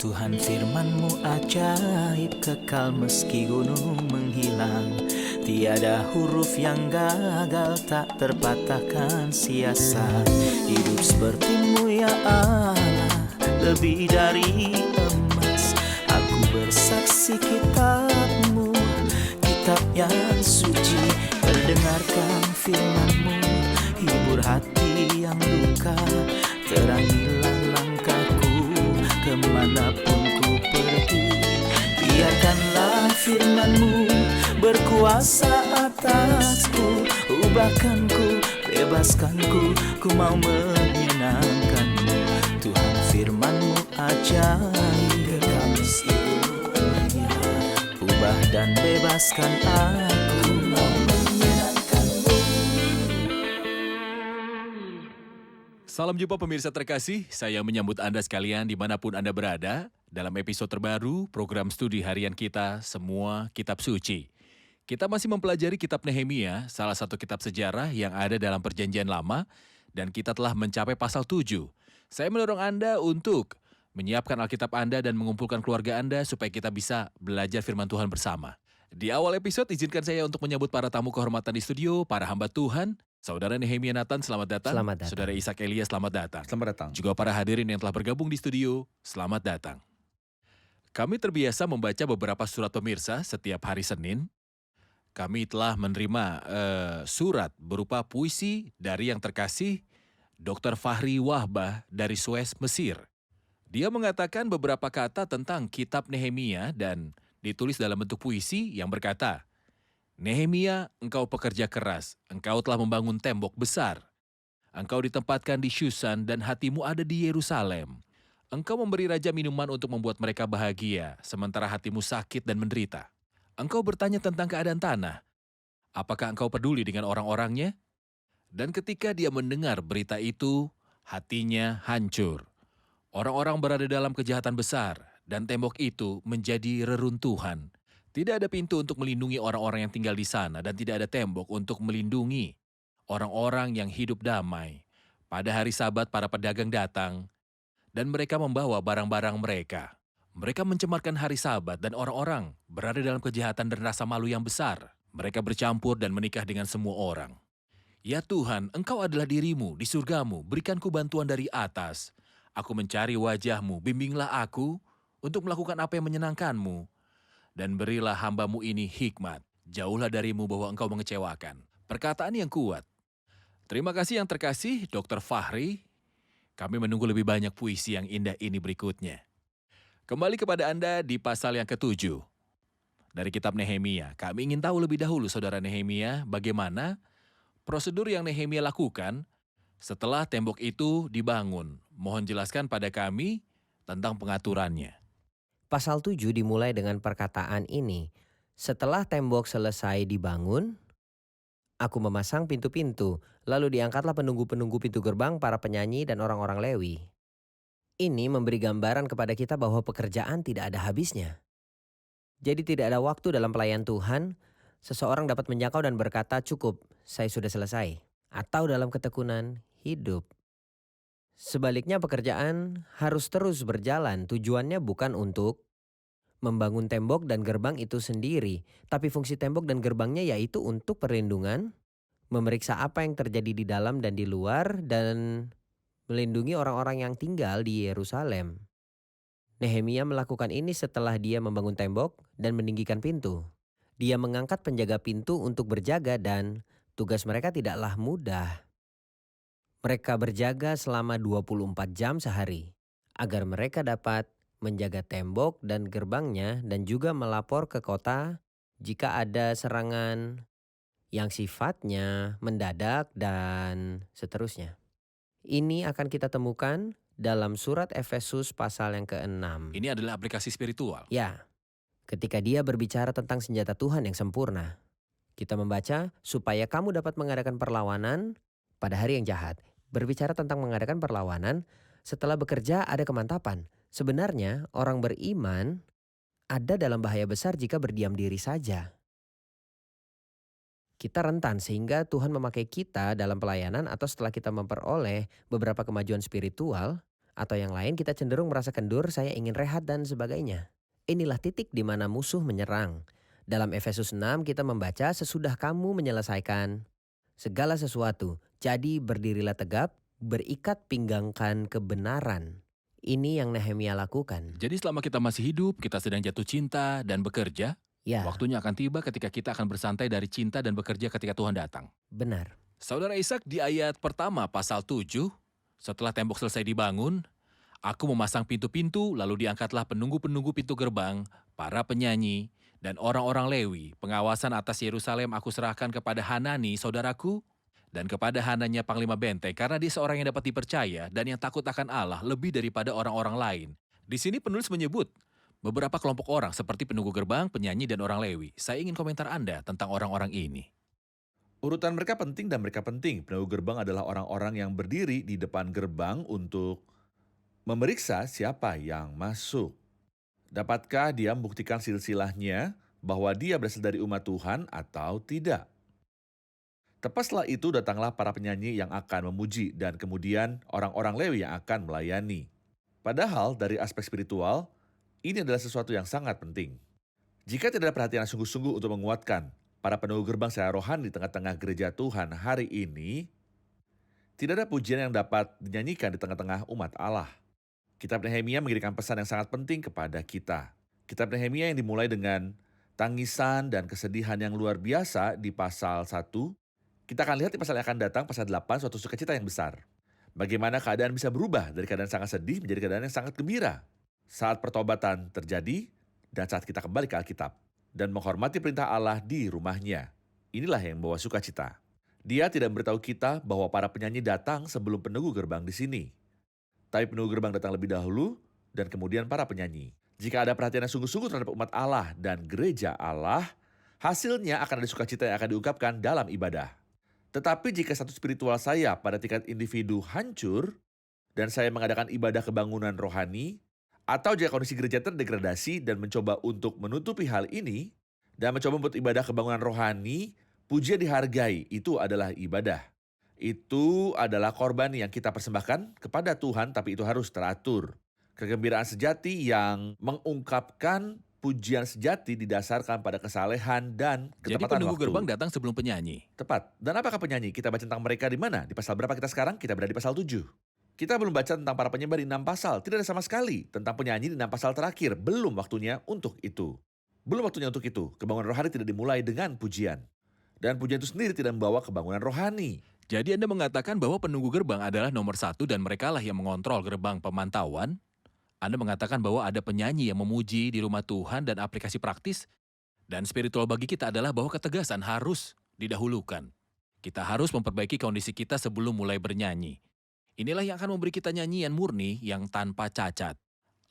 Tuhan firman-Mu ajaib, kekal meski gunung menghilang. Tiada huruf yang gagal, tak terpatahkan sia-sia. Hidup seperti-Mu ya Allah, lebih dari emas. Aku bersaksi kitab-Mu, kitab yang suci. Terdengarkan firman-Mu, hibur hati yang luka. Terangilah langkahku kemanapun ku pergi. Biarkanlah firman-Mu berkuasa atasku. Ubahkanku, bebaskanku, ku mau menyenangkan-Mu. Tuhan firman-Mu ajaib, kekal meski dunia. Ubah dan bebaskan aku, mau menyenangkan-Mu. Salam jumpa pemirsa terkasih, saya menyambut Anda sekalian dimanapun Anda berada dalam episode terbaru program studi harian kita, Semua Kitab Suci. Kita masih mempelajari kitab Nehemia, salah satu kitab sejarah yang ada dalam perjanjian lama, dan kita telah mencapai pasal 7. Saya mendorong Anda untuk menyiapkan Alkitab Anda dan mengumpulkan keluarga Anda supaya kita bisa belajar firman Tuhan bersama. Di awal episode, izinkan saya untuk menyambut para tamu kehormatan di studio, para hamba Tuhan. Saudara Nehemia Nathan, selamat datang. Selamat datang. Saudara Ishak Elia, selamat datang. Selamat datang. Juga para hadirin yang telah bergabung di studio, selamat datang. Kami terbiasa membaca beberapa surat pemirsa setiap hari Senin. Kami telah menerima surat berupa puisi dari yang terkasih Dr. Fahri Wahbah dari Suez, Mesir. Dia mengatakan beberapa kata tentang kitab Nehemia dan ditulis dalam bentuk puisi yang berkata, Nehemia, engkau pekerja keras, engkau telah membangun tembok besar. Engkau ditempatkan di Syusan dan hatimu ada di Yerusalem. Engkau memberi raja minuman untuk membuat mereka bahagia, sementara hatimu sakit dan menderita. Engkau bertanya tentang keadaan tanah. Apakah engkau peduli dengan orang-orangnya? Dan ketika dia mendengar berita itu, hatinya hancur. Orang-orang berada dalam kejahatan besar, dan tembok itu menjadi reruntuhan. Tidak ada pintu untuk melindungi orang-orang yang tinggal di sana dan tidak ada tembok untuk melindungi orang-orang yang hidup damai. Pada hari Sabat para pedagang datang dan mereka membawa barang-barang mereka. Mereka mencemarkan hari Sabat dan orang-orang berada dalam kejahatan dan rasa malu yang besar. Mereka bercampur dan menikah dengan semua orang. Ya Tuhan, Engkau adalah dirimu di surgamu, berikanku bantuan dari atas. Aku mencari wajah-Mu, bimbinglah aku untuk melakukan apa yang menyenangkan-Mu. Dan berilah hamba-Mu ini hikmat. Jauhlah darimu bahwa engkau mengecewakan. Perkataan yang kuat. Terima kasih yang terkasih, Dr. Fahri. Kami menunggu lebih banyak puisi yang indah ini berikutnya. Kembali kepada Anda di pasal yang ke-7 dari kitab Nehemia. Kami ingin tahu lebih dahulu, Saudara Nehemia, bagaimana prosedur yang Nehemia lakukan setelah tembok itu dibangun. Mohon jelaskan pada kami tentang pengaturannya. Pasal 7 dimulai dengan perkataan ini. Setelah tembok selesai dibangun, aku memasang pintu-pintu, lalu diangkatlah penunggu-penunggu pintu gerbang, para penyanyi dan orang-orang Lewi. Ini memberi gambaran kepada kita bahwa pekerjaan tidak ada habisnya. Jadi tidak ada waktu dalam pelayan Tuhan, seseorang dapat menjangkau dan berkata, cukup, saya sudah selesai. Atau dalam ketekunan hidup. Sebaliknya pekerjaan harus terus berjalan, tujuannya bukan untuk membangun tembok dan gerbang itu sendiri. Tapi fungsi tembok dan gerbangnya yaitu untuk perlindungan, memeriksa apa yang terjadi di dalam dan di luar, dan melindungi orang-orang yang tinggal di Yerusalem. Nehemia melakukan ini setelah dia membangun tembok dan meninggikan pintu. Dia mengangkat penjaga pintu untuk berjaga dan tugas mereka tidaklah mudah. Mereka berjaga selama 24 jam sehari agar mereka dapat menjaga tembok dan gerbangnya dan juga melapor ke kota jika ada serangan yang sifatnya mendadak dan seterusnya. Ini akan kita temukan dalam surat Efesus pasal yang ke-6. Ini adalah aplikasi spiritual. Ya, ketika dia berbicara tentang senjata Tuhan yang sempurna. Kita membaca supaya kamu dapat mengadakan perlawanan pada hari yang jahat. Berbicara tentang mengadakan perlawanan, setelah bekerja ada kemantapan. Sebenarnya orang beriman ada dalam bahaya besar jika berdiam diri saja. Kita rentan sehingga Tuhan memakai kita dalam pelayanan atau setelah kita memperoleh beberapa kemajuan spiritual Atau yang lain kita cenderung merasa kendur, saya ingin rehat dan sebagainya. Inilah titik di mana musuh menyerang. Dalam Efesus 6 kita membaca sesudah kamu menyelesaikan segala sesuatu. Jadi berdirilah tegap, berikat pinggangkan kebenaran. Ini yang Nehemia lakukan. Jadi selama kita masih hidup, kita sedang jatuh cinta dan bekerja, Ya, waktunya akan tiba ketika kita akan bersantai dari cinta dan bekerja ketika Tuhan datang. benar. Saudara Ishak di ayat pertama pasal 7, setelah tembok selesai dibangun, aku memasang pintu-pintu, lalu diangkatlah penunggu-penunggu pintu gerbang, para penyanyi, dan orang-orang Lewi. Pengawasan atas Yerusalem aku serahkan kepada Hanani, saudaraku, dan kepada Hananya Panglima Benteng, karena dia seorang yang dapat dipercaya dan yang takut akan Allah lebih daripada orang-orang lain. Di sini penulis menyebut beberapa kelompok orang seperti penunggu gerbang, penyanyi, dan orang Lewi. Saya ingin komentar Anda tentang orang-orang ini. Urutan mereka penting dan mereka penting. Penunggu gerbang adalah orang-orang yang berdiri di depan gerbang untuk memeriksa siapa yang masuk. Dapatkah dia membuktikan silsilahnya bahwa dia berasal dari umat Tuhan atau tidak? Tepat setelah itu datanglah para penyanyi yang akan memuji dan kemudian orang-orang Lewi yang akan melayani. Padahal dari aspek spiritual, ini adalah sesuatu yang sangat penting. Jika tidak ada perhatian sungguh-sungguh untuk menguatkan para penunggu gerbang secara rohani di tengah-tengah gereja Tuhan hari ini, tidak ada pujian yang dapat dinyanyikan di tengah-tengah umat Allah. Kitab Nehemia mengirimkan pesan yang sangat penting kepada kita. Kitab Nehemia yang dimulai dengan tangisan dan kesedihan yang luar biasa di pasal 1, kita akan lihat di pasal yang akan datang, pasal 8, suatu sukacita yang besar. Bagaimana keadaan bisa berubah dari keadaan sangat sedih menjadi keadaan yang sangat gembira. Saat pertobatan terjadi dan saat kita kembali ke Alkitab dan menghormati perintah Allah di rumahnya. Inilah yang membawa sukacita. Dia tidak memberitahu kita bahwa para penyanyi datang sebelum penunggu gerbang di sini. Tapi penunggu gerbang datang lebih dahulu dan kemudian para penyanyi. Jika ada perhatian yang sungguh-sungguh terhadap umat Allah dan gereja Allah, hasilnya akan ada sukacita yang akan diungkapkan dalam ibadah. Tetapi jika status spiritual saya pada tingkat individu hancur, dan saya mengadakan ibadah kebangunan rohani, atau jika kondisi gereja terdegradasi dan mencoba untuk menutupi hal ini, dan mencoba membuat ibadah kebangunan rohani, pujian dihargai, itu adalah ibadah. Itu adalah korban yang kita persembahkan kepada Tuhan, tapi itu harus teratur. Kegembiraan sejati yang mengungkapkan pujian sejati didasarkan pada kesalehan dan Jadi ketepatan penunggu waktu. gerbang datang sebelum penyanyi. Tepat. Dan apakah penyanyi? Kita baca tentang mereka di mana? Di pasal berapa kita sekarang? Kita berada di pasal 7. Kita belum baca tentang para penyembah di 6 pasal. Tidak ada sama sekali tentang penyanyi di 6 pasal terakhir. Belum waktunya untuk itu. Belum waktunya untuk itu. Kebangunan rohani tidak dimulai dengan pujian. Dan pujian itu sendiri tidak membawa kebangunan rohani. Jadi Anda mengatakan bahwa penunggu gerbang adalah nomor 1 dan merekalah yang mengontrol gerbang pemantauan. Anda mengatakan bahwa ada penyanyi yang memuji di rumah Tuhan dan aplikasi praktis. Dan spiritual bagi kita adalah bahwa ketegasan harus didahulukan. Kita harus memperbaiki kondisi kita sebelum mulai bernyanyi. Inilah yang akan memberi kita nyanyian murni yang tanpa cacat.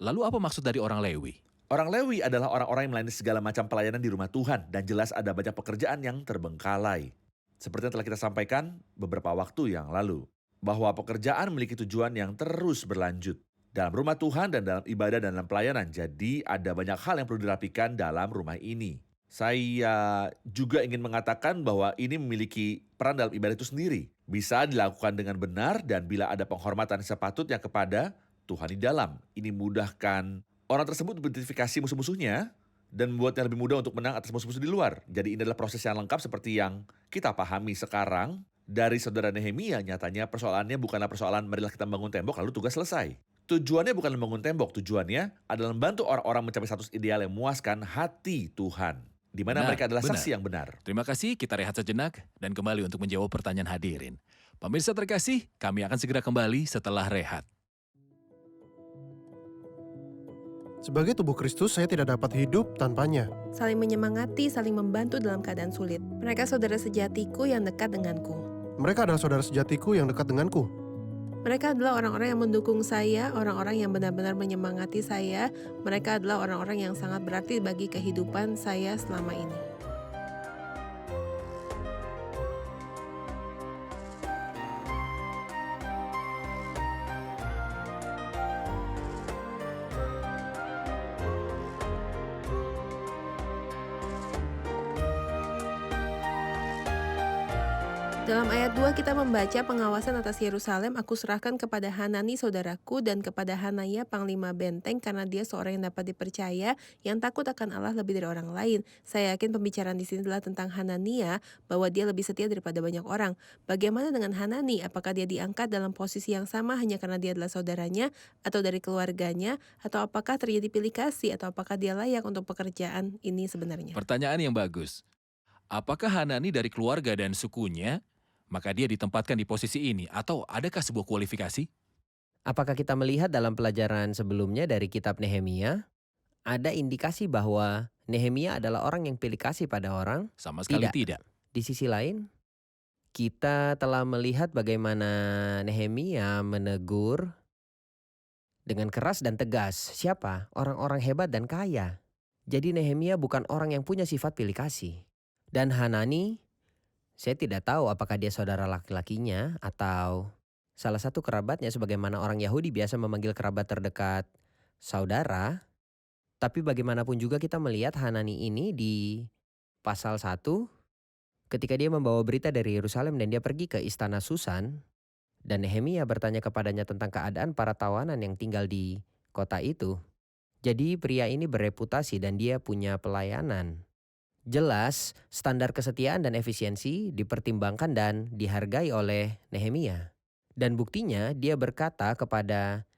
Lalu apa maksud dari orang Lewi? Orang Lewi adalah orang-orang yang melayani segala macam pelayanan di rumah Tuhan. Dan jelas ada banyak pekerjaan yang terbengkalai. Seperti yang telah kita sampaikan beberapa waktu yang lalu. Bahwa pekerjaan memiliki tujuan yang terus berlanjut. Dalam rumah Tuhan dan dalam ibadah dan dalam pelayanan. Jadi ada banyak hal yang perlu dirapikan dalam rumah ini. Saya juga ingin mengatakan bahwa ini memiliki peran dalam ibadah itu sendiri. Bisa dilakukan dengan benar dan bila ada penghormatan sepatutnya kepada Tuhan di dalam. Ini mudahkan orang tersebut beridentifikasi musuh-musuhnya dan membuatnya lebih mudah untuk menang atas musuh-musuh di luar. Jadi ini adalah proses yang lengkap seperti yang kita pahami sekarang dari saudara Nehemia. Nyatanya persoalannya bukanlah persoalan marilah kita membangun tembok lalu tugas selesai. Tujuannya bukan membangun tembok, tujuannya adalah membantu orang-orang mencapai status ideal yang memuaskan hati Tuhan. Di mana Benar, mereka adalah benar. saksi yang benar. Terima kasih, kita rehat sejenak dan kembali untuk menjawab pertanyaan hadirin. Pemirsa terkasih, kami akan segera kembali setelah rehat. Sebagai tubuh Kristus, saya tidak dapat hidup tanpanya. Saling menyemangati, saling membantu dalam keadaan sulit. Mereka saudara sejatiku yang dekat denganku. Mereka adalah saudara sejatiku yang dekat denganku. Mereka adalah orang-orang yang mendukung saya, orang-orang yang benar-benar menyemangati saya. Mereka adalah orang-orang yang sangat berarti bagi kehidupan saya selama ini. Dalam ayat 2 kita membaca pengawasan atas Yerusalem aku serahkan kepada Hanani saudaraku dan kepada Hanaya panglima benteng karena dia seorang yang dapat dipercaya yang takut akan Allah lebih dari orang lain. Saya yakin pembicaraan di sini adalah tentang Hanania bahwa dia lebih setia daripada banyak orang. Bagaimana dengan Hanani? Apakah dia diangkat dalam posisi yang sama hanya karena dia adalah saudaranya atau dari keluarganya atau apakah terjadi pilih kasih atau apakah dia layak untuk pekerjaan ini sebenarnya? Pertanyaan yang bagus. Apakah Hanani dari keluarga dan sukunya, maka dia ditempatkan di posisi ini, atau adakah sebuah kualifikasi? Apakah kita melihat dalam pelajaran sebelumnya dari kitab Nehemia, ada indikasi bahwa Nehemia adalah orang yang pilih kasih pada orang? Sama sekali Tidak. tidak. Di sisi lain, kita telah melihat bagaimana Nehemia menegur dengan keras dan tegas. Siapa? Orang-orang hebat dan kaya. Jadi Nehemia bukan orang yang punya sifat pilih kasih. Dan Hanani, saya tidak tahu apakah dia saudara laki-lakinya atau salah satu kerabatnya sebagaimana orang Yahudi biasa memanggil kerabat terdekat saudara. Tapi bagaimanapun juga kita melihat Hanani ini di pasal 1 ketika dia membawa berita dari Yerusalem dan dia pergi ke istana Susan. Dan Nehemia bertanya kepadanya tentang keadaan para tawanan yang tinggal di kota itu. Jadi pria ini bereputasi dan dia punya pelayanan. Jelas standar kesetiaan dan efisiensi dipertimbangkan dan dihargai oleh Nehemia. Dan buktinya dia berkata kepada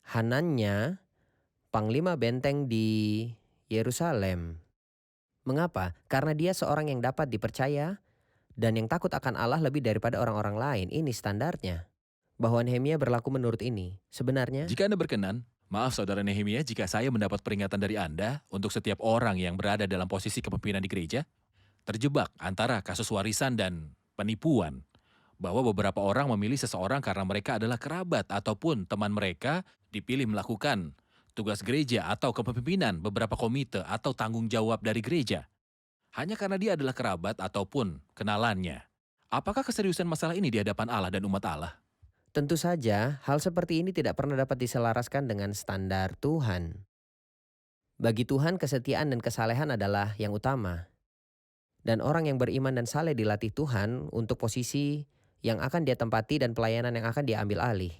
Hananya, panglima benteng di Yerusalem. Mengapa? Karena dia seorang yang dapat dipercaya dan yang takut akan Allah lebih daripada orang-orang lain. Ini standarnya. Bahwa Nehemia berlaku menurut ini. Sebenarnya, Jika Anda berkenan, maaf Saudara Nehemia jika saya mendapat peringatan dari Anda untuk setiap orang yang berada dalam posisi kepemimpinan di gereja, terjebak antara kasus warisan dan penipuan, bahwa beberapa orang memilih seseorang karena mereka adalah kerabat ataupun teman mereka dipilih melakukan tugas gereja atau kepemimpinan beberapa komite atau tanggung jawab dari gereja, hanya karena dia adalah kerabat ataupun kenalannya. Apakah keseriusan masalah ini di hadapan Allah dan umat Allah? tentu saja hal seperti ini tidak pernah dapat diselaraskan dengan standar Tuhan. Bagi Tuhan kesetiaan dan kesalehan adalah yang utama. Dan orang yang beriman dan saleh dilatih Tuhan untuk posisi yang akan dia tempati dan pelayanan yang akan dia ambil alih.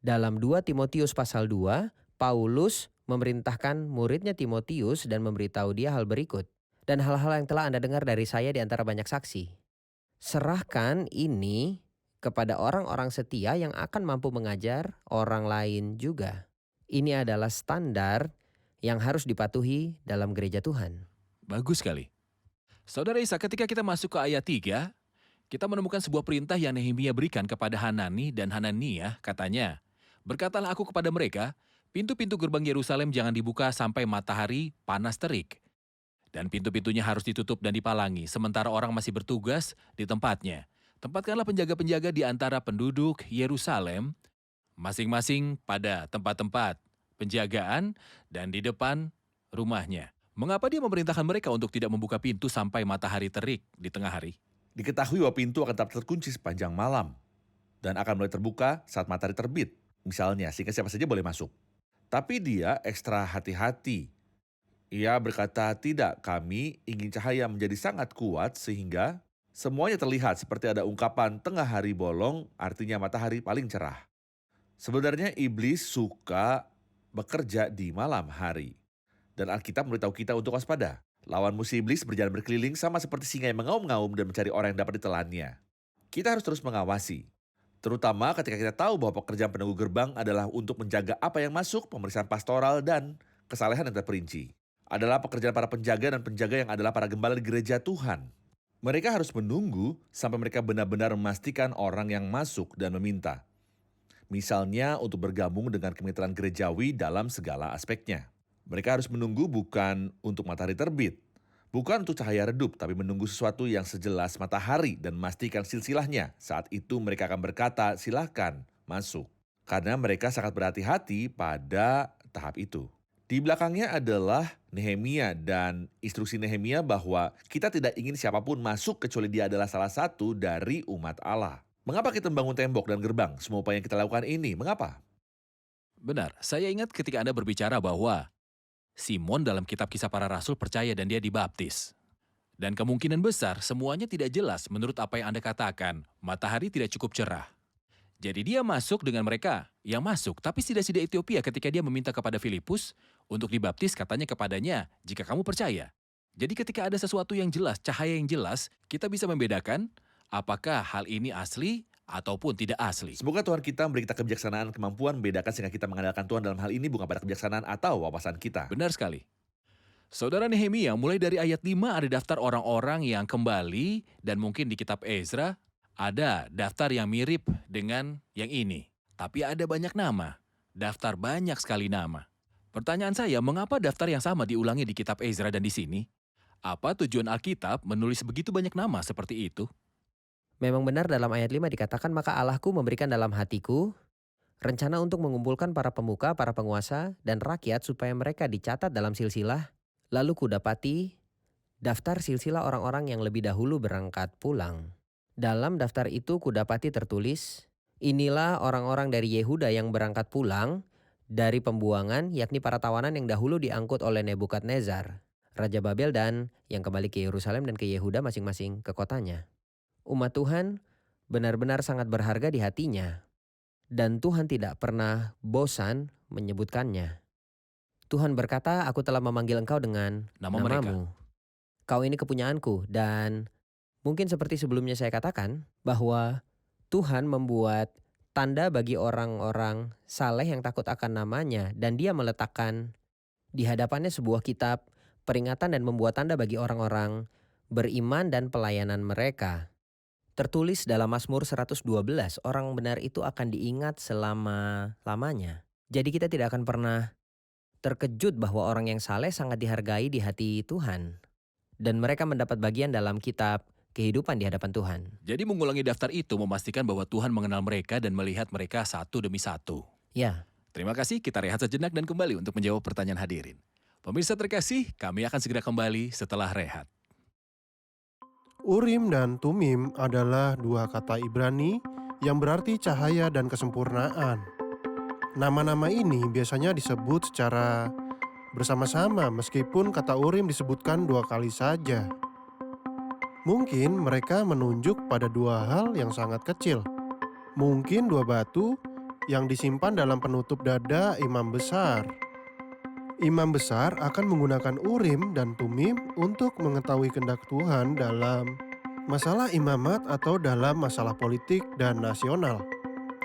Dalam 2 Timotius pasal 2, Paulus memerintahkan muridnya Timotius dan memberitahu dia hal berikut. Dan hal-hal yang telah Anda dengar dari saya di antara banyak saksi. Serahkan ini kepada orang-orang setia yang akan mampu mengajar orang lain juga. Ini adalah standar yang harus dipatuhi dalam gereja Tuhan. Bagus sekali. Saudara Isa, ketika kita masuk ke ayat 3, kita menemukan sebuah perintah yang Nehemia berikan kepada Hanani dan Hanania, katanya, "Berkatalah aku kepada mereka, pintu-pintu gerbang Yerusalem jangan dibuka sampai matahari panas terik. Dan pintu-pintunya harus ditutup dan dipalangi, sementara orang masih bertugas di tempatnya. Tempatkanlah penjaga-penjaga di antara penduduk Yerusalem, masing-masing pada tempat-tempat penjagaan dan di depan rumahnya." Mengapa dia memerintahkan mereka untuk tidak membuka pintu sampai matahari terik di tengah hari? Diketahui bahwa pintu akan tetap terkunci sepanjang malam dan akan mulai terbuka saat matahari terbit, misalnya, sehingga siapa saja boleh masuk. Tapi dia ekstra hati-hati. Ia berkata, tidak, kami ingin cahaya menjadi sangat kuat sehingga semuanya terlihat seperti ada ungkapan tengah hari bolong, artinya matahari paling cerah. Sebenarnya iblis suka bekerja di malam hari. Dan Alkitab memberitahu kita untuk waspada. Lawan musuh iblis berjalan berkeliling sama seperti singa yang mengaum-ngaum dan mencari orang yang dapat ditelannya. Kita harus terus mengawasi. Terutama ketika kita tahu bahwa pekerjaan penunggu gerbang adalah untuk menjaga apa yang masuk, pemeriksaan pastoral, dan kesalehan yang terperinci. Adalah pekerjaan para penjaga dan penjaga yang adalah para gembala di gereja Tuhan. Mereka harus menunggu sampai mereka benar-benar memastikan orang yang masuk dan meminta. Misalnya untuk bergabung dengan kemitraan gerejawi dalam segala aspeknya. Mereka harus menunggu bukan untuk matahari terbit, bukan untuk cahaya redup, tapi menunggu sesuatu yang sejelas matahari dan memastikan silsilahnya. Saat itu mereka akan berkata, silakan masuk. Karena mereka sangat berhati-hati pada tahap itu. Di belakangnya adalah Nehemia dan instruksi Nehemia bahwa kita tidak ingin siapapun masuk kecuali dia adalah salah satu dari umat Allah. Mengapa kita membangun tembok dan gerbang? Semua upaya yang kita lakukan ini, mengapa? Benar, saya ingat ketika Anda berbicara bahwa Simon dalam kitab Kisah Para Rasul percaya dan dia dibaptis. Dan kemungkinan besar semuanya tidak jelas menurut apa yang Anda katakan. Matahari tidak cukup cerah. Jadi dia masuk dengan mereka yang masuk, tapi sida-sida Ethiopia ketika dia meminta kepada Filipus untuk dibaptis katanya kepadanya, jika kamu percaya. Jadi ketika ada sesuatu yang jelas, cahaya yang jelas, kita bisa membedakan apakah hal ini asli ataupun tidak asli. Semoga Tuhan kita memberi kita kebijaksanaan, kemampuan membedakan sehingga kita mengandalkan Tuhan dalam hal ini bukan pada kebijaksanaan atau wawasan kita. Benar sekali. Saudara Nehemia, mulai dari ayat 5 ada daftar orang-orang yang kembali dan mungkin di kitab Ezra ada daftar yang mirip dengan yang ini. Tapi ada banyak nama, daftar banyak sekali nama. Pertanyaan saya, mengapa daftar yang sama diulangi di kitab Ezra dan di sini? Apa tujuan Alkitab menulis begitu banyak nama seperti itu? Memang benar dalam ayat 5 dikatakan, maka Allahku memberikan dalam hatiku rencana untuk mengumpulkan para pemuka, para penguasa, dan rakyat supaya mereka dicatat dalam silsilah. Lalu kudapati daftar silsilah orang-orang yang lebih dahulu berangkat pulang. Dalam daftar itu kudapati tertulis, inilah orang-orang dari Yehuda yang berangkat pulang dari pembuangan, yakni para tawanan yang dahulu diangkut oleh Nebukadnezar, Raja Babel, dan yang kembali ke Yerusalem dan ke Yehuda masing-masing ke kotanya. Umat Tuhan benar-benar sangat berharga di hatinya, dan Tuhan tidak pernah bosan menyebutkannya. Tuhan berkata, aku telah memanggil engkau dengan Nama mereka. namamu. Kau ini kepunyaanku. Dan mungkin seperti sebelumnya saya katakan, bahwa Tuhan membuat tanda bagi orang-orang saleh yang takut akan namanya. Dan dia meletakkan di hadapannya sebuah kitab peringatan dan membuat tanda bagi orang-orang beriman dan pelayanan mereka. Tertulis dalam Mazmur 112, orang benar itu akan diingat selama-lamanya. Jadi kita tidak akan pernah terkejut bahwa orang yang saleh sangat dihargai di hati Tuhan. Dan mereka mendapat bagian dalam kitab kehidupan di hadapan Tuhan. Jadi mengulangi daftar itu memastikan bahwa Tuhan mengenal mereka dan melihat mereka satu demi satu. Ya, Terima kasih, kita rehat sejenak dan kembali untuk menjawab pertanyaan hadirin. Pemirsa terkasih, kami akan segera kembali setelah rehat. Urim dan Tumim adalah dua kata Ibrani yang berarti cahaya dan kesempurnaan. Nama-nama ini biasanya disebut secara bersama-sama meskipun kata Urim disebutkan 2 kali saja. Mungkin mereka menunjuk pada 2 hal yang sangat kecil. Mungkin 2 batu yang disimpan dalam penutup dada imam besar. Imam besar akan menggunakan Urim dan Tumim untuk mengetahui kehendak Tuhan dalam masalah imamat atau dalam masalah politik dan nasional.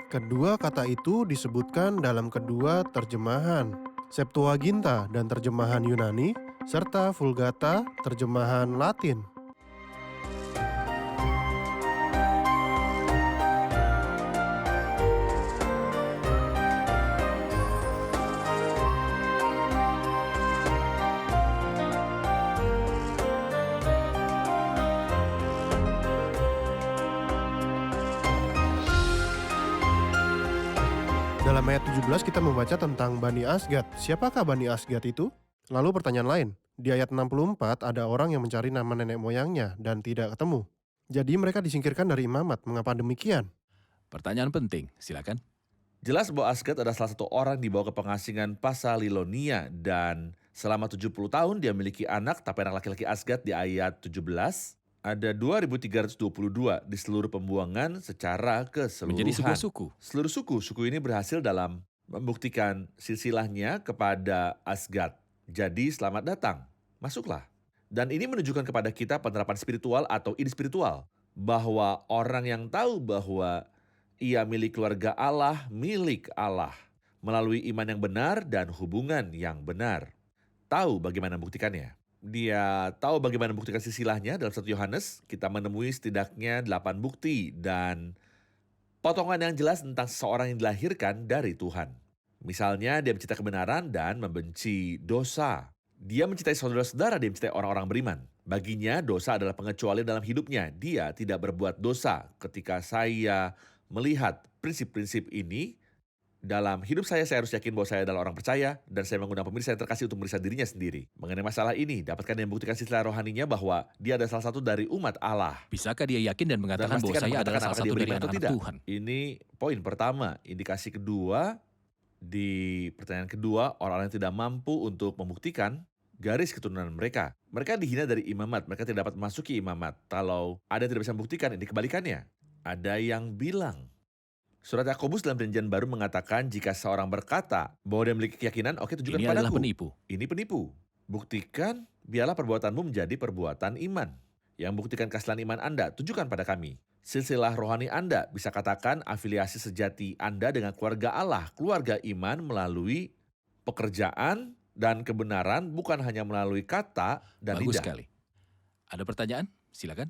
Kedua kata itu disebutkan dalam kedua terjemahan, Septuaginta dan terjemahan Yunani, serta Vulgata terjemahan Latin. Dalam ayat 17 kita membaca tentang Bani Asgad. Siapakah Bani Asgad itu? Lalu pertanyaan lain, di ayat 64 ada orang yang mencari nama nenek moyangnya dan tidak ketemu. Jadi mereka disingkirkan dari imamat. Mengapa demikian? Pertanyaan penting, silakan. Jelas bahwa Asgad adalah salah satu orang dibawa ke pengasingan Pasalilonia dan selama 70 tahun dia memiliki anak, tapi anak laki-laki Asgad di ayat 17 ada 2.322 di seluruh pembuangan secara keseluruhan. Menjadi sebuah suku. Seluruh suku ini berhasil dalam membuktikan silsilahnya kepada Asgad. Jadi selamat datang, masuklah. Dan ini menunjukkan kepada kita penerapan spiritual atau ide spiritual. Bahwa orang yang tahu bahwa ia milik keluarga Allah, milik Allah. Melalui iman yang benar dan hubungan yang benar. Tahu bagaimana membuktikannya. Dia tahu bagaimana membuktikan silsilahnya. Dalam 1 Yohanes kita menemui setidaknya 8 bukti dan potongan yang jelas tentang seseorang yang dilahirkan dari Tuhan. Misalnya dia mencintai kebenaran dan membenci dosa. Dia mencintai saudara-saudara, dia mencintai orang-orang beriman. Baginya dosa adalah pengecualian dalam hidupnya. Dia tidak berbuat dosa. Ketika saya melihat prinsip-prinsip ini, dalam hidup saya harus yakin bahwa saya adalah orang percaya dan saya mengundang pemirsa yang terkasih untuk memeriksa dirinya sendiri. Mengenai masalah ini, dapatkah dia membuktikan silsilah rohaninya bahwa dia adalah salah satu dari umat Allah? Bisakah dia yakin dan mengatakan bahwa saya adalah salah satu dari anak-anak Tuhan? Ini poin pertama. Indikasi kedua, di pertanyaan kedua, orang-orang yang tidak mampu untuk membuktikan garis keturunan mereka. Mereka dihina dari imamat, mereka tidak dapat memasuki imamat. Kalau ada yang tidak bisa membuktikan, ini kebalikannya. Ada yang bilang, surat Yakobus dalam perjanjian baru mengatakan jika seorang berkata bahwa dia memiliki keyakinan, oke, tunjukkan Ini adalah padaku. penipu. Ini penipu. Buktikan, biarlah perbuatanmu menjadi perbuatan iman. Yang buktikan keaslian iman Anda, tunjukkan pada kami. Silsilah rohani Anda, bisa katakan afiliasi sejati Anda dengan keluarga Allah, keluarga iman melalui pekerjaan dan kebenaran, bukan hanya melalui kata dan Bagus lidah. sekali. Ada pertanyaan? Silakan.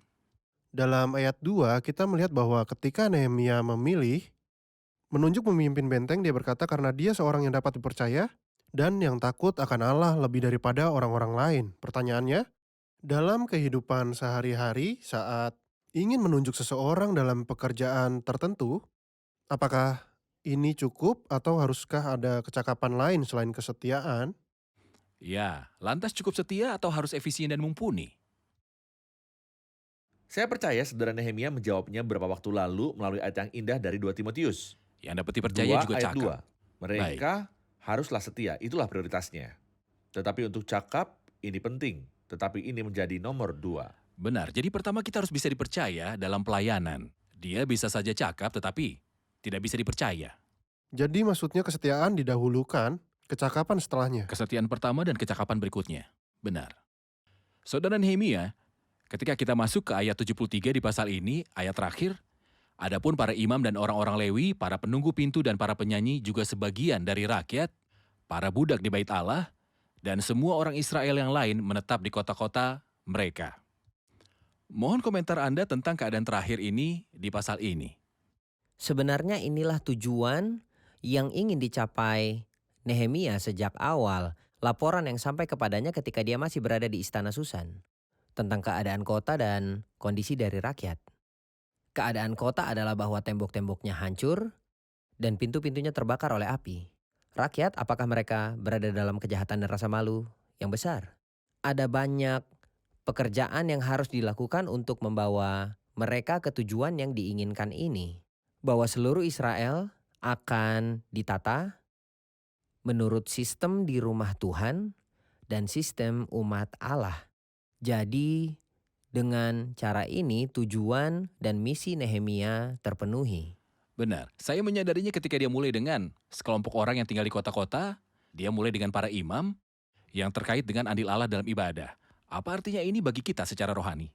Dalam ayat 2 kita melihat bahwa ketika Nehemia memilih menunjuk pemimpin benteng, dia berkata karena dia seorang yang dapat dipercaya dan yang takut akan Allah lebih daripada orang-orang lain. Pertanyaannya, dalam kehidupan sehari-hari saat ingin menunjuk seseorang dalam pekerjaan tertentu, apakah ini cukup atau haruskah ada kecakapan lain selain kesetiaan? Ya, lantas cukup setia atau harus efisien dan mumpuni? Saya percaya saudara Nehemia menjawabnya beberapa waktu lalu melalui ayat yang indah dari 2 Timotius. Yang dapat dipercaya 2 juga ayat cakap. 2. Mereka haruslah setia, itulah prioritasnya. Tetapi untuk cakap, ini penting. Tetapi ini menjadi nomor 2. Benar, jadi pertama kita harus bisa dipercaya dalam pelayanan. Dia bisa saja cakap tetapi tidak bisa dipercaya. Jadi maksudnya kesetiaan didahulukan, kecakapan setelahnya. Kesetiaan pertama dan kecakapan berikutnya. Benar. Saudara Nehemia, ketika kita masuk ke ayat 73 di pasal ini, ayat terakhir, adapun para imam dan orang-orang Lewi, para penunggu pintu dan para penyanyi juga sebagian dari rakyat, para budak di bait Allah, dan semua orang Israel yang lain menetap di kota-kota mereka. Mohon komentar Anda tentang keadaan terakhir ini di pasal ini. Sebenarnya inilah tujuan yang ingin dicapai Nehemia sejak awal. Laporan yang sampai kepadanya ketika dia masih berada di istana Susan tentang keadaan kota dan kondisi dari rakyat. Keadaan kota adalah bahwa tembok-temboknya hancur dan pintu-pintunya terbakar oleh api. Rakyat, apakah mereka berada dalam kejahatan dan rasa malu yang besar? Ada banyak pekerjaan yang harus dilakukan untuk membawa mereka ke tujuan yang diinginkan ini. Bahwa seluruh Israel akan ditata menurut sistem di rumah Tuhan dan sistem umat Allah. Jadi dengan cara ini tujuan dan misi Nehemia terpenuhi. Benar, saya menyadarinya ketika dia mulai dengan sekelompok orang yang tinggal di kota-kota, dia mulai dengan para imam yang terkait dengan andil Allah dalam ibadah. Apa artinya ini bagi kita secara rohani?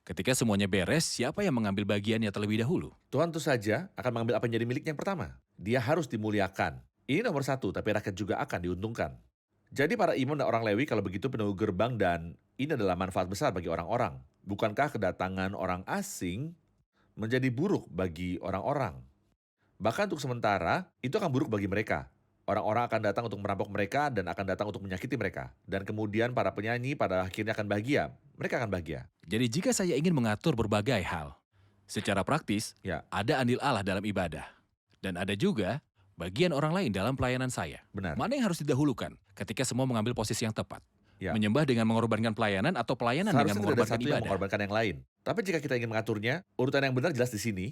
Ketika semuanya beres, siapa yang mengambil bagiannya terlebih dahulu? Tuhan tentu saja akan mengambil apa yang jadi miliknya yang pertama. Dia harus dimuliakan. Ini nomor 1, tapi rakyat juga akan diuntungkan. Jadi para imam dan orang Lewi kalau begitu penunggu gerbang, dan ini adalah manfaat besar bagi orang-orang. Bukankah kedatangan orang asing menjadi buruk bagi orang-orang? Bahkan untuk sementara, itu akan buruk bagi mereka. Orang-orang akan datang untuk merampok mereka dan akan datang untuk menyakiti mereka. Dan kemudian para penyanyi pada akhirnya akan bahagia. Mereka akan bahagia. Jadi jika saya ingin mengatur berbagai hal, secara praktis, Ya, ada andil Allah dalam ibadah. Dan ada juga bagian orang lain dalam pelayanan saya. benar. Mana yang harus didahulukan ketika semua mengambil posisi yang tepat? Ya. Menyembah dengan mengorbankan pelayanan atau pelayanan dengan Seharusnya tidak ada mengorbankan satu yang ibadah? mengorbankan yang lain. Tapi jika kita ingin mengaturnya, urutan yang benar jelas di sini.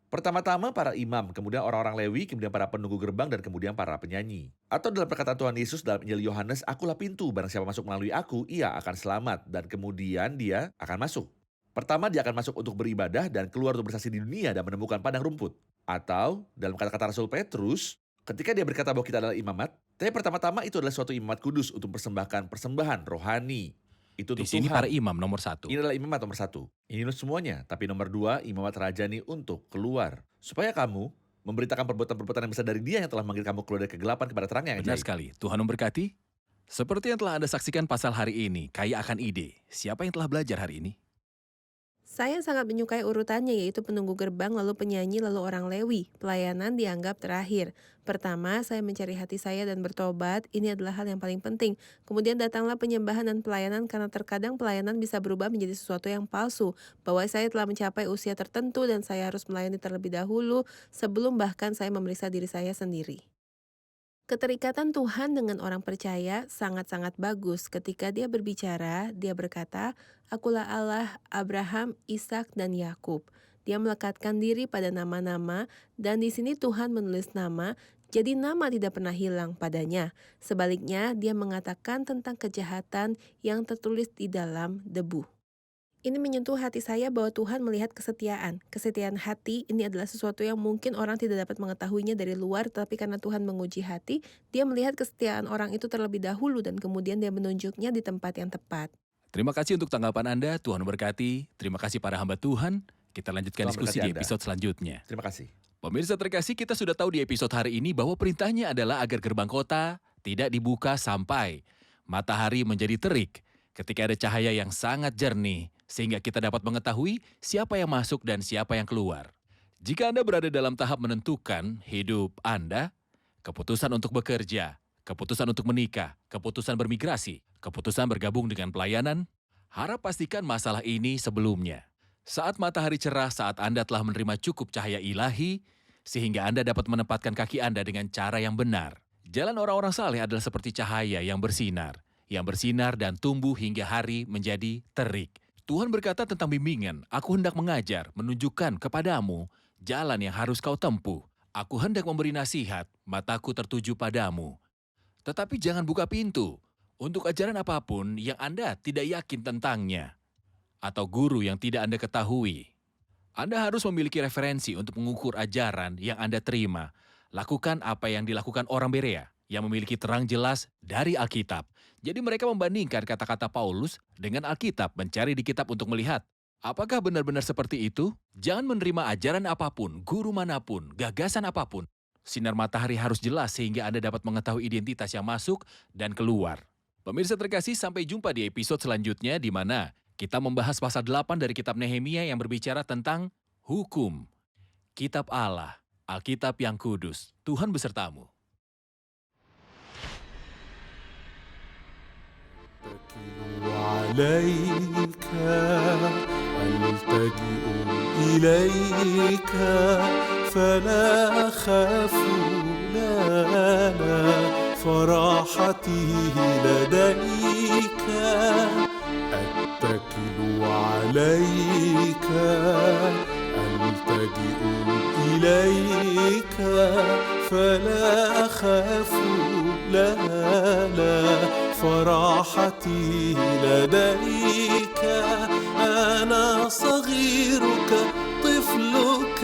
Pertama-tama para imam, kemudian orang-orang Lewi, kemudian para penunggu gerbang, dan kemudian para penyanyi. Atau dalam perkataan Tuhan Yesus dalam Injil Yohanes, akulah pintu, barang siapa masuk melalui aku, ia akan selamat. Dan kemudian dia akan masuk. Pertama dia akan masuk untuk beribadah dan keluar untuk bersaksi di dunia dan menemukan padang rumput. Atau dalam kata-kata Rasul Petrus, ketika dia berkata bahwa kita adalah imamat, tapi pertama-tama itu adalah suatu imamat kudus untuk persembahkan persembahan rohani. Itu Di untuk sini Tuhan. para imam nomor 1. Ini adalah imamat nomor 1. Ini semuanya. Tapi nomor 2, imamat rajani untuk keluar. Supaya kamu memberitakan perbuatan-perbuatan yang besar dari dia yang telah memanggil kamu keluar dari kegelapan kepada terang yang Benar ajaib. sekali. Tuhan memberkati. Seperti yang telah Anda saksikan pasal hari ini, kaya akan ide. Siapa yang telah belajar hari ini? Saya sangat menyukai urutannya, yaitu penunggu gerbang, lalu penyanyi, lalu orang Lewi. Pelayanan dianggap terakhir. Pertama, saya mencari hati saya dan bertobat. Ini adalah hal yang paling penting. Kemudian datanglah penyembahan dan pelayanan, karena terkadang pelayanan bisa berubah menjadi sesuatu yang palsu. Bahwa saya telah mencapai usia tertentu dan saya harus melayani terlebih dahulu sebelum bahkan saya memeriksa diri saya sendiri. Keterikatan Tuhan dengan orang percaya sangat-sangat bagus. Ketika dia berbicara, dia berkata, "Akulah Allah Abraham, Ishak, dan Yakub." Dia melekatkan diri pada nama-nama, dan di sini Tuhan menulis nama. Jadi nama tidak pernah hilang padanya. Sebaliknya, dia mengatakan tentang kejahatan yang tertulis di dalam debu. Ini menyentuh hati saya bahwa Tuhan melihat kesetiaan. Kesetiaan hati ini adalah sesuatu yang mungkin orang tidak dapat mengetahuinya dari luar, tapi karena Tuhan menguji hati, dia melihat kesetiaan orang itu terlebih dahulu dan kemudian dia menunjuknya di tempat yang tepat. Terima kasih untuk tanggapan Anda, Tuhan berkati. Terima kasih para hamba Tuhan. Kita lanjutkan Tuhan diskusi berkati di Anda. episode selanjutnya. Terima kasih. Pemirsa terkasih, kita sudah tahu di episode hari ini bahwa perintahnya adalah agar gerbang kota tidak dibuka sampai matahari menjadi terik ketika ada cahaya yang sangat jernih, sehingga kita dapat mengetahui siapa yang masuk dan siapa yang keluar. Jika Anda berada dalam tahap menentukan hidup Anda, keputusan untuk bekerja, keputusan untuk menikah, keputusan bermigrasi, keputusan bergabung dengan pelayanan, harap pastikan masalah ini sebelumnya. Saat matahari cerah, saat Anda telah menerima cukup cahaya ilahi, sehingga Anda dapat menempatkan kaki Anda dengan cara yang benar. Jalan orang-orang saleh adalah seperti cahaya yang bersinar dan tumbuh hingga hari menjadi terik. Tuhan berkata tentang bimbingan, "Aku hendak mengajar, menunjukkan kepadamu jalan yang harus kau tempuh. Aku hendak memberi nasihat, mataku tertuju padamu." Tetapi jangan buka pintu untuk ajaran apapun yang Anda tidak yakin tentangnya, atau guru yang tidak Anda ketahui. Anda harus memiliki referensi untuk mengukur ajaran yang Anda terima. Lakukan apa yang dilakukan orang Berea, yang memiliki terang jelas dari Alkitab. Jadi mereka membandingkan kata-kata Paulus dengan Alkitab, mencari di kitab untuk melihat, apakah benar-benar seperti itu? Jangan menerima ajaran apapun, guru manapun, gagasan apapun. Sinar matahari harus jelas sehingga Anda dapat mengetahui identitas yang masuk dan keluar. Pemirsa terkasih, sampai jumpa di episode selanjutnya di mana kita membahas pasal 8 dari kitab Nehemia yang berbicara tentang hukum. Kitab Allah, Alkitab yang kudus. Tuhan besertamu. عليك ألتجئ إليك فلا أخاف لا فراحتي لديك أتكل عليك ألتجئ إليك فلا أخاف لا فراحتي لديك أنا صغيرك طفلك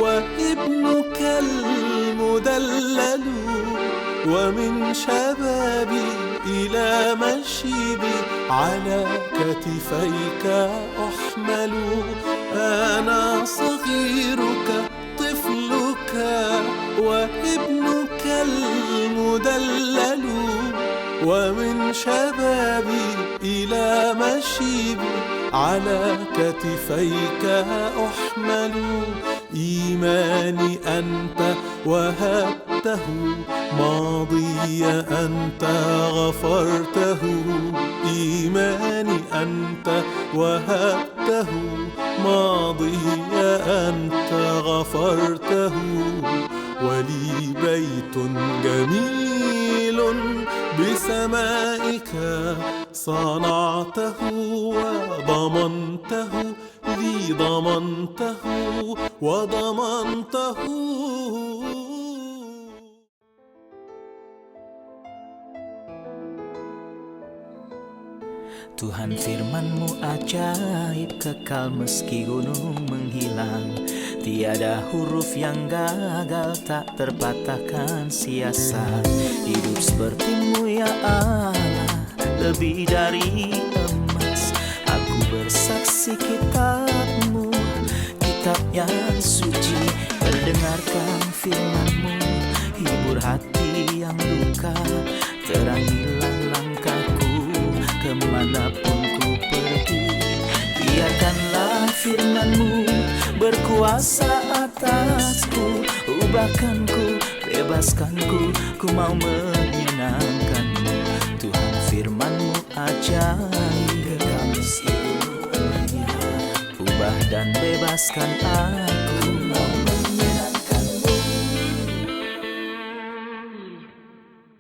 وابنك المدلل ومن شبابي إلى مشيبي على كتفيك أحمل أنا صغيرك طفلك وابنك المدلل ومن شبابي إلى مشيبي على كتفيك أحمل إيماني أنت وهبته ماضي أنت غفرته إيماني أنت وهبته ماضي أنت غفرته ولي بيت جميل بسمائك صنعته وضمنته لي ضمنته وضمنته. Tuhan firman-Mu ajaib, kekal meski gunung menghilang. Tiada huruf yang gagal, tak terpatahkan sia-sia. Hidup seperti-Mu ya Allah, lebih dari emas. Aku bersaksi kitab-Mu, kitab yang suci. Mendengarkan firman-Mu, hibur hati yang luka. Terangilah langkahku kemanapun ku pergi. Biarkanlah firman-Mu berkuasa atasku. Ubahkanku, bebaskanku, ku mau menyenangkan-Mu. Tuhan firman-Mu ajaib, ubah dan bebaskan aku.